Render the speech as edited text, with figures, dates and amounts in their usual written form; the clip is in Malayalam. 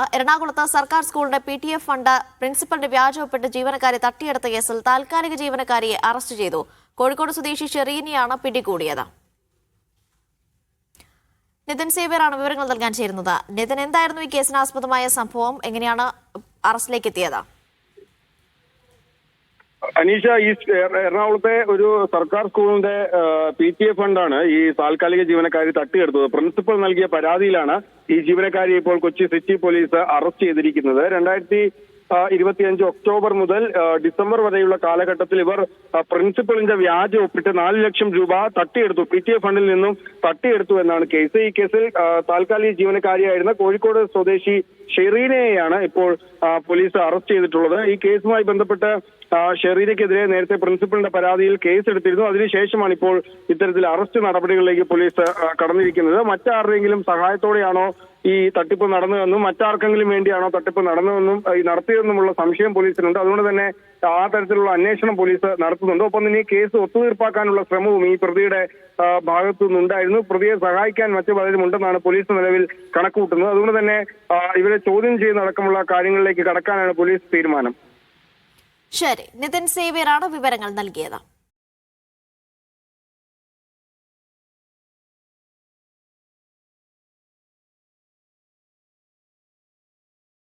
എറണാകുളത്ത് സർക്കാർ സ്കൂളിന്റെ PTF ഫണ്ട് പ്രിൻസിപ്പലിന്റെ വ്യാജ ഒപ്പിട്ട് ജീവനക്കാരെ തട്ടിയെടുത്ത കേസിൽ താൽക്കാലിക ജീവനക്കാരിയെ അറസ്റ്റ് ചെയ്തു. കോഴിക്കോട് സ്വദേശി ഷെറീനെയാണ് പിടികൂടിയത്. നിതിൻ സേവ്യറാണ് വിവരങ്ങൾ നൽകാൻ ചേരുന്നത്. നിതിൻ, എന്തായിരുന്നു ഈ കേസിന് ആസ്പദമായ സംഭവം? എങ്ങനെയാണ് അറസ്റ്റിലേക്ക് എത്തിയത്? അനീഷ, ഈ എറണാകുളത്തെ ഒരു സർക്കാർ സ്കൂളിന്റെ PTF ഫണ്ടാണ് ഈ താൽക്കാലിക ജീവനക്കാരി തട്ടിയെടുത്തത്. പ്രിൻസിപ്പൽ നൽകിയ പരാതിയിലാണ് ഈ ജീവനക്കാരിയെ ഇപ്പോൾ കൊച്ചി സിറ്റി പോലീസ് അറസ്റ്റ് ചെയ്തിരിക്കുന്നത്. 2025 ഒക്ടോബർ മുതൽ ഡിസംബർ വരെയുള്ള കാലഘട്ടത്തിൽ ഇവർ പ്രിൻസിപ്പലിന്റെ വ്യാജ ഒപ്പിട്ട് 4 ലക്ഷം രൂപ തട്ടിയെടുത്തു, PTF ഫണ്ടിൽ നിന്നും തട്ടിയെടുത്തു എന്നാണ് കേസ്. ഈ കേസിൽ താൽക്കാലിക ജീവനക്കാരിയായിരുന്ന കോഴിക്കോട് സ്വദേശി ഷെറീനെയാണ് ഇപ്പോൾ പോലീസ് അറസ്റ്റ് ചെയ്തിട്ടുള്ളത്. ഈ കേസുമായി ബന്ധപ്പെട്ട് ഷെറീനയ്ക്കെതിരെ നേരത്തെ പ്രിൻസിപ്പലിന്റെ പരാതിയിൽ കേസ് എടുത്തിരുന്നു. അതിനുശേഷമാണ് ഇപ്പോൾ ഇത്തരത്തിൽ അറസ്റ്റ് നടപടികളിലേക്ക് പോലീസ് കടന്നിരിക്കുന്നത്. മറ്റാരുടെയെങ്കിലും സഹായത്തോടെയാണോ ഈ തട്ടിപ്പ് നടന്നതെന്നും മറ്റാർക്കെങ്കിലും വേണ്ടിയാണോ തട്ടിപ്പ് നടന്നതെന്നും നടത്തിയതെന്നുമുള്ള സംശയം പോലീസിനുണ്ട്. അതുകൊണ്ട് തന്നെ ആ തരത്തിലുള്ള അന്വേഷണം പോലീസ് നടത്തുന്നുണ്ട്. ഒപ്പം തന്നെ ഈ കേസ് ഒത്തുതീർപ്പാക്കാനുള്ള ശ്രമവും ഈ പ്രതിയുടെ ഭാഗത്തു നിന്നുണ്ടായിരുന്നു. പ്രതിയെ സഹായിക്കാൻ മറ്റു പലരും ഉണ്ടെന്നാണ് പോലീസ് നിലവിൽ കണക്കുകൂട്ടുന്നത്. അതുകൊണ്ട് തന്നെ ഇവരെ ചോദ്യം ചെയ്യുന്നതടക്കമുള്ള കാര്യങ്ങളിലേക്ക് കടക്കാനാണ് പോലീസ് തീരുമാനം. ശരി, നിതിൻ സേവ്യറാണ് വിവരങ്ങൾ നൽകിയത്.